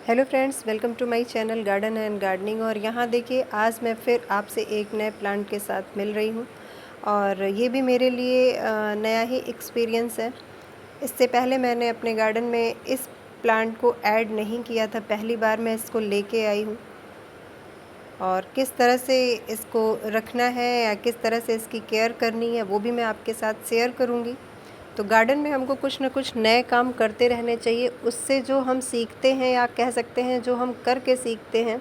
Hello friends, welcome to my channel garden and gardening. और यहाँ देखिए, आज मैं फिर आपसे एक नए प्लांट के साथ मिल रही हूँ और ये भी मेरे लिए नया ही एक्सपीरियंस है। इससे पहले मैंने अपने गार्डन में इस प्लांट को ऐड नहीं किया था, पहली बार मैं इसको लेके आई हूँ। और किस तरह से इसको रखना है या किस तरह से इसकी केयर करनी है वो भी मैं आपके साथ शेयर करूँगी। तो गार्डन में हमको कुछ ना कुछ नए काम करते रहने चाहिए। उससे जो हम सीखते हैं या कह सकते हैं जो हम करके सीखते हैं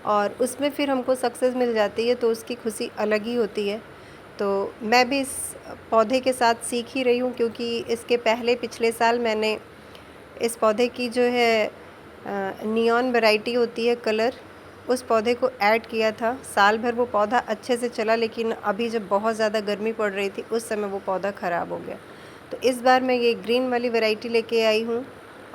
और उसमें फिर हमको सक्सेस मिल जाती है तो उसकी खुशी अलग ही होती है। तो मैं भी इस पौधे के साथ सीख ही रही हूँ, क्योंकि इसके पहले पिछले साल मैंने इस पौधे की जो है नियॉन वैरायटी होती है कलर, उस पौधे को ऐड किया था। साल भर वो पौधा अच्छे से चला, लेकिन अभी जब बहुत ज़्यादा गर्मी पड़ रही थी उस समय वो पौधा ख़राब हो गया। तो इस बार मैं ये ग्रीन वाली वैरायटी लेके आई हूँ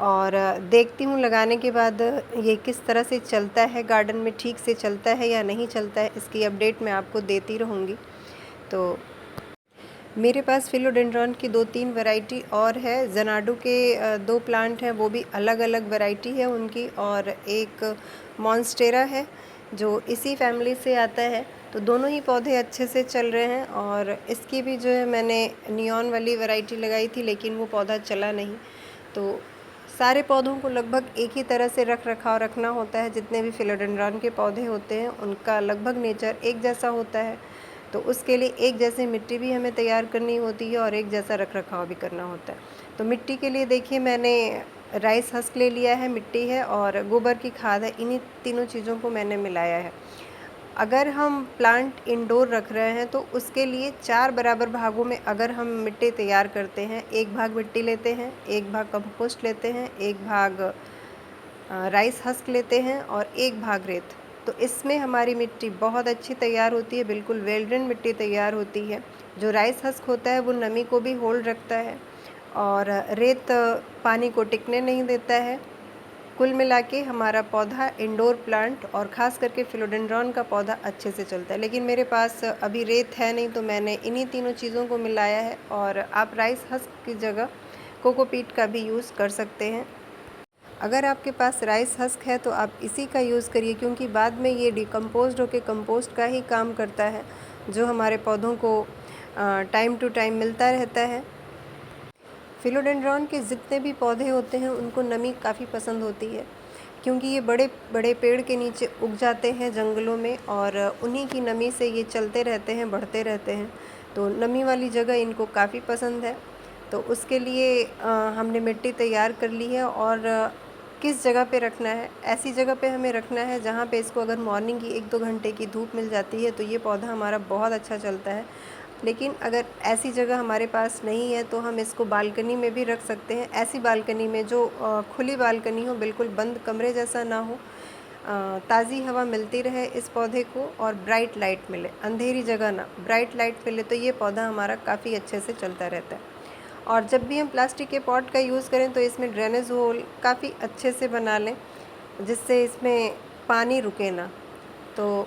और देखती हूँ लगाने के बाद ये किस तरह से चलता है, गार्डन में ठीक से चलता है या नहीं चलता है, इसकी अपडेट मैं आपको देती रहूँगी। तो मेरे पास फिलोडेंड्रॉन की 2-3 वैरायटी और है। जनाडू के 2 प्लांट हैं, वो भी अलग अलग वैरायटी है उनकी, और एक मॉन्स्टेरा है जो इसी फैमिली से आता है। तो दोनों ही पौधे अच्छे से चल रहे हैं। और इसकी भी जो है मैंने नियॉन वाली वैरायटी लगाई थी, लेकिन वो पौधा चला नहीं। तो सारे पौधों को लगभग एक ही तरह से रखरखाव रखना होता है। जितने भी फिलोडेंड्रॉन के पौधे होते हैं उनका लगभग नेचर एक जैसा होता है। तो उसके लिए एक जैसी मिट्टी भी हमें तैयार करनी होती है और एक जैसा रखरखाव भी करना होता है। तो मिट्टी के लिए देखिए, मैंने राइस हस्क ले लिया है, मिट्टी है और गोबर की खाद है। इन्हीं तीनों चीज़ों को मैंने मिलाया है। अगर हम प्लांट इंडोर रख रहे हैं तो उसके लिए 4 बराबर भागों में अगर हम मिट्टी तैयार करते हैं, एक भाग मिट्टी लेते हैं, एक भाग कंपोस्ट लेते हैं, एक भाग राइस हस्क लेते हैं और एक भाग रेत, तो इसमें हमारी मिट्टी बहुत अच्छी तैयार होती है, बिल्कुल वेल ड्रेन मिट्टी तैयार होती है। जो राइस हस्क होता है वो नमी को भी होल्ड रखता है और रेत पानी को टिकने नहीं देता है। कुल मिला के हमारा पौधा इंडोर प्लांट और ख़ास करके फिलोडेंड्रॉन का पौधा अच्छे से चलता है। लेकिन मेरे पास अभी रेत है नहीं, तो मैंने इन्हीं तीनों चीज़ों को मिलाया है। और आप राइस हस्क की जगह कोकोपीट का भी यूज़ कर सकते हैं। अगर आपके पास राइस हस्क है तो आप इसी का यूज़ करिए, क्योंकि बाद में ये डिकम्पोज्ड होकर कंपोस्ट का ही काम करता है, जो हमारे पौधों को टाइम टू टाइम मिलता रहता है। फिलोडेंड्रॉन के जितने भी पौधे होते हैं उनको नमी काफ़ी पसंद होती है, क्योंकि ये बड़े बड़े पेड़ के नीचे उग जाते हैं जंगलों में और उन्हीं की नमी से ये चलते रहते हैं, बढ़ते रहते हैं। तो नमी वाली जगह इनको काफ़ी पसंद है। तो उसके लिए हमने मिट्टी तैयार कर ली है। और किस जगह पे रखना है, ऐसी जगह पे हमें रखना है जहाँ पे इसको अगर मॉर्निंग की 1-2 घंटे की धूप मिल जाती है तो ये पौधा हमारा बहुत अच्छा चलता है। लेकिन अगर ऐसी जगह हमारे पास नहीं है तो हम इसको बालकनी में भी रख सकते हैं। ऐसी बालकनी में जो खुली बालकनी हो, बिल्कुल बंद कमरे जैसा ना हो, ताज़ी हवा मिलती रहे इस पौधे को और ब्राइट लाइट मिले, अंधेरी जगह ना, ब्राइट लाइट मिले, तो ये पौधा हमारा काफ़ी अच्छे से चलता रहता है। और जब भी हम प्लास्टिक के पॉट का यूज़ करें तो इसमें ड्रेनेज होल काफ़ी अच्छे से बना लें, जिससे इसमें पानी रुके ना। तो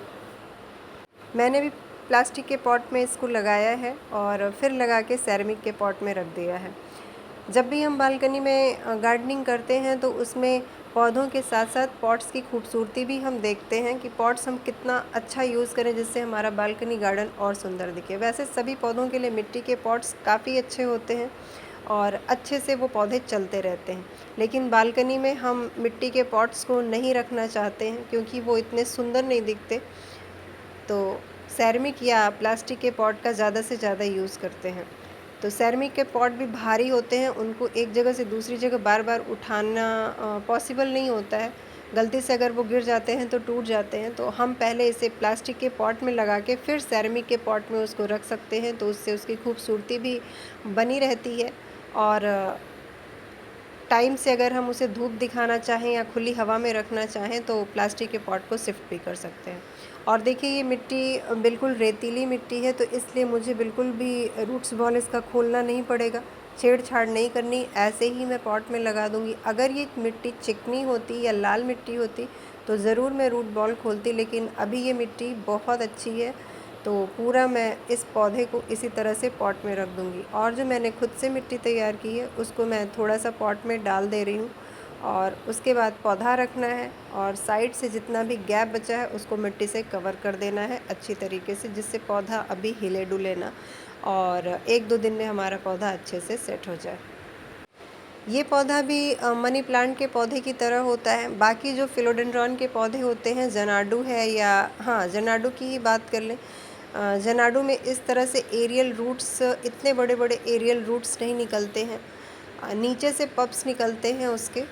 मैंने भी प्लास्टिक के पॉट में इसको लगाया है और फिर लगा के सेरेमिक के पॉट में रख दिया है। जब भी हम बालकनी में गार्डनिंग करते हैं तो उसमें पौधों के साथ साथ पॉट्स की खूबसूरती भी हम देखते हैं कि पॉट्स हम कितना अच्छा यूज़ करें जिससे हमारा बालकनी गार्डन और सुंदर दिखे। वैसे सभी पौधों के लिए मिट्टी के पॉट्स काफ़ी अच्छे होते हैं और अच्छे से वो पौधे चलते रहते हैं। लेकिन बालकनी में हम मिट्टी के पॉट्स को नहीं रखना चाहते हैं, क्योंकि वो इतने सुंदर नहीं दिखते। तो सेरेमिक या प्लास्टिक के पॉट का ज़्यादा से ज़्यादा यूज़ करते हैं। तो सेरेमिक के पॉट भी भारी होते हैं, उनको एक जगह से दूसरी जगह बार बार उठाना पॉसिबल नहीं होता है। गलती से अगर वो गिर जाते हैं तो टूट जाते हैं। तो हम पहले इसे प्लास्टिक के पॉट में लगा के फिर सेरेमिक के पॉट में उसको रख सकते हैं, तो उससे उसकी खूबसूरती भी बनी रहती है। और टाइम से अगर हम उसे धूप दिखाना चाहें या खुली हवा में रखना चाहें तो प्लास्टिक के पॉट को शिफ्ट भी कर सकते हैं। और देखिए, ये मिट्टी बिल्कुल रेतीली मिट्टी है, तो इसलिए मुझे बिल्कुल भी रूट्स बॉल इसका खोलना नहीं पड़ेगा, छेड़छाड़ नहीं करनी, ऐसे ही मैं पॉट में लगा दूँगी। अगर ये मिट्टी चिकनी होती या लाल मिट्टी होती तो ज़रूर मैं रूट बॉल खोलती, लेकिन अभी ये मिट्टी बहुत अच्छी है, तो पूरा मैं इस पौधे को इसी तरह से पॉट में रख दूँगी। और जो मैंने खुद से मिट्टी तैयार की है उसको मैं थोड़ा सा पॉट में डाल दे रही हूँ और उसके बाद पौधा रखना है और साइड से जितना भी गैप बचा है उसको मिट्टी से कवर कर देना है अच्छी तरीके से, जिससे पौधा अभी हिले डुले ना और 1-2 दिन में हमारा पौधा अच्छे से सेट हो जाए। ये पौधा भी मनी प्लांट के पौधे की तरह होता है। बाकी जो फिलोडेंड्रॉन के पौधे होते हैं, जनाडू है या हाँ, जनाडू की ही बात कर लें। जनाडू में इस तरह से एरियल रूट्स, इतने बड़े-बड़े एरियल रूट्स नहीं निकलते हैं। नीचे से पप्स निकलते हैं उसके,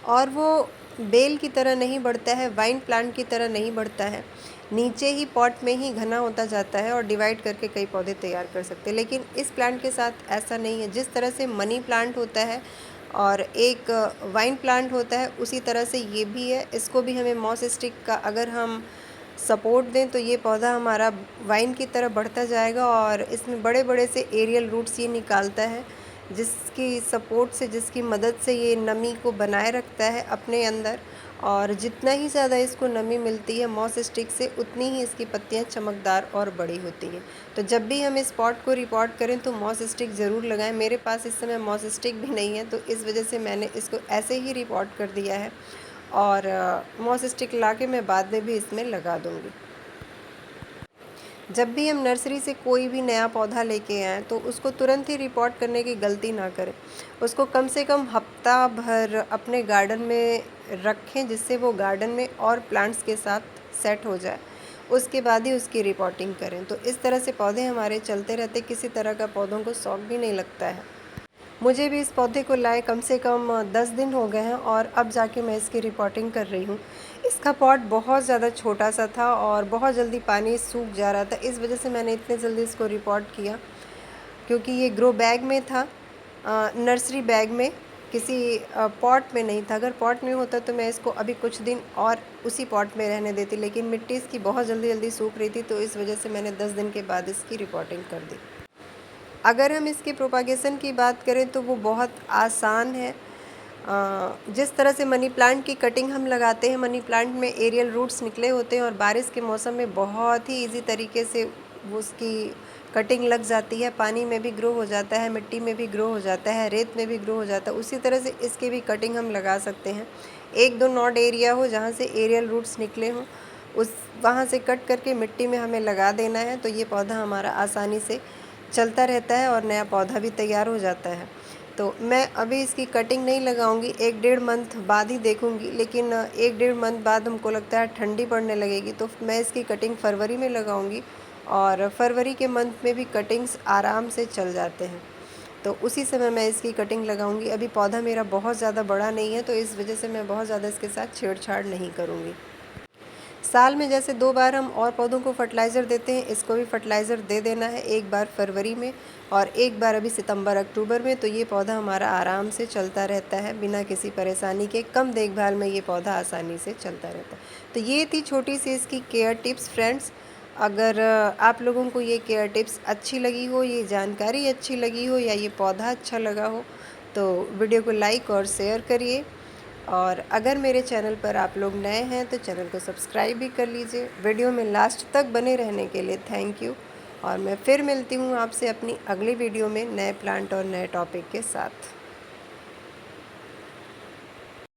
और वो बेल की तरह नहीं बढ़ता है, वाइन प्लांट की तरह नहीं बढ़ता है। नीचे ही पॉट में ही घना होता जाता है और डिवाइड करके कई पौधे तैयार कर सकते हैं। लेकिन इस प्लांट के साथ ऐसा नहीं है। जिस तरह से मनी प्लांट होता है और एक वाइन प्लांट होता है, उसी तरह से ये भी है। इसको भी हमें मॉस स्टिक का अगर हम सपोर्ट दें तो ये पौधा हमारा वाइन की तरह बढ़ता जाएगा और इसमें बड़े-बड़े से एरियल रूट्स ये निकालता है, जिसकी सपोर्ट से, जिसकी मदद से ये नमी को बनाए रखता है अपने अंदर। और जितना ही ज़्यादा इसको नमी मिलती है मॉस स्टिक से, उतनी ही इसकी पत्तियां चमकदार और बड़ी होती हैं। तो जब भी हम इस पॉट को रिपॉट करें तो मॉस स्टिक ज़रूर लगाएं। मेरे पास इस समय मॉस स्टिक भी नहीं है, तो इस वजह से मैंने इसको ऐसे ही रिपॉट कर दिया है और मॉस स्टिक ला के मैं बाद में भी इसमें लगा दूँगी। जब भी हम नर्सरी से कोई भी नया पौधा लेके आएँ तो उसको तुरंत ही रिपॉट करने की गलती ना करें। उसको कम से कम हफ्ता भर अपने गार्डन में रखें, जिससे वो गार्डन में और प्लांट्स के साथ सेट हो जाए। उसके बाद ही उसकी रिपोर्टिंग करें। तो इस तरह से पौधे हमारे चलते रहते, किसी तरह का पौधों को शौक भी नहीं लगता है। मुझे भी इस पौधे को लाए कम से कम 10 दिन हो गए हैं और अब जाके मैं इसकी रिपोर्टिंग कर रही हूँ। इसका पॉट बहुत ज़्यादा छोटा सा था और बहुत जल्दी पानी सूख जा रहा था, इस वजह से मैंने इतने जल्दी इसको रिपोर्ट किया। क्योंकि ये ग्रो बैग में था, नर्सरी बैग में, किसी पॉट में नहीं था। अगर पॉट में होता तो मैं इसको अभी कुछ दिन और उसी पॉट में रहने देती, लेकिन मिट्टी इसकी बहुत जल्दी सूख रही थी, तो इस वजह से मैंने 10 दिन के बाद इसकी रिपोर्टिंग कर दी। अगर हम इसकी प्रोपागेशन की बात करें तो वो बहुत आसान है। जिस तरह से मनी प्लांट की कटिंग हम लगाते हैं, मनी प्लांट में एरियल रूट्स निकले होते हैं और बारिश के मौसम में बहुत ही इजी तरीके से वो उसकी कटिंग लग जाती है। पानी में भी ग्रो हो जाता है, मिट्टी में भी ग्रो हो जाता है, रेत में भी ग्रो हो जाता है। उसी तरह से इसकी भी कटिंग हम लगा सकते हैं। 1-2 नॉड एरिया हो जहाँ से एरियल रूट्स निकले हों, उस वहाँ से कट करके मिट्टी में हमें लगा देना है, तो ये पौधा हमारा आसानी से चलता रहता है और नया पौधा भी तैयार हो जाता है। तो मैं अभी इसकी कटिंग नहीं लगाऊंगी, 1-1.5 मंथ बाद ही देखूंगी। लेकिन 1-1.5 मंथ बाद हमको लगता है ठंडी पड़ने लगेगी, तो मैं इसकी कटिंग फरवरी में लगाऊंगी और फरवरी के मंथ में भी कटिंग्स आराम से चल जाते हैं, तो उसी समय मैं इसकी कटिंग लगाऊंगी। अभी पौधा मेरा बहुत ज़्यादा बड़ा नहीं है, तो इस वजह से मैं बहुत ज़्यादा इसके साथ छेड़छाड़ नहीं करूँगी। साल में जैसे 2 बार हम और पौधों को फर्टिलाइज़र देते हैं, इसको भी फर्टिलाइज़र दे देना है, एक बार फरवरी में और एक बार अभी सितंबर अक्टूबर में। तो ये पौधा हमारा आराम से चलता रहता है बिना किसी परेशानी के। कम देखभाल में ये पौधा आसानी से चलता रहता है। तो ये थी छोटी सी इसकी केयर टिप्स फ्रेंड्स। अगर आप लोगों को ये केयर टिप्स अच्छी लगी हो, ये जानकारी अच्छी लगी हो या ये पौधा अच्छा लगा हो, तो वीडियो को लाइक और शेयर करिए। और अगर मेरे चैनल पर आप लोग नए हैं तो चैनल को सब्सक्राइब भी कर लीजिए। वीडियो में लास्ट तक बने रहने के लिए थैंक यू। और मैं फिर मिलती हूँ आपसे अपनी अगली वीडियो में नए प्लांट और नए टॉपिक के साथ।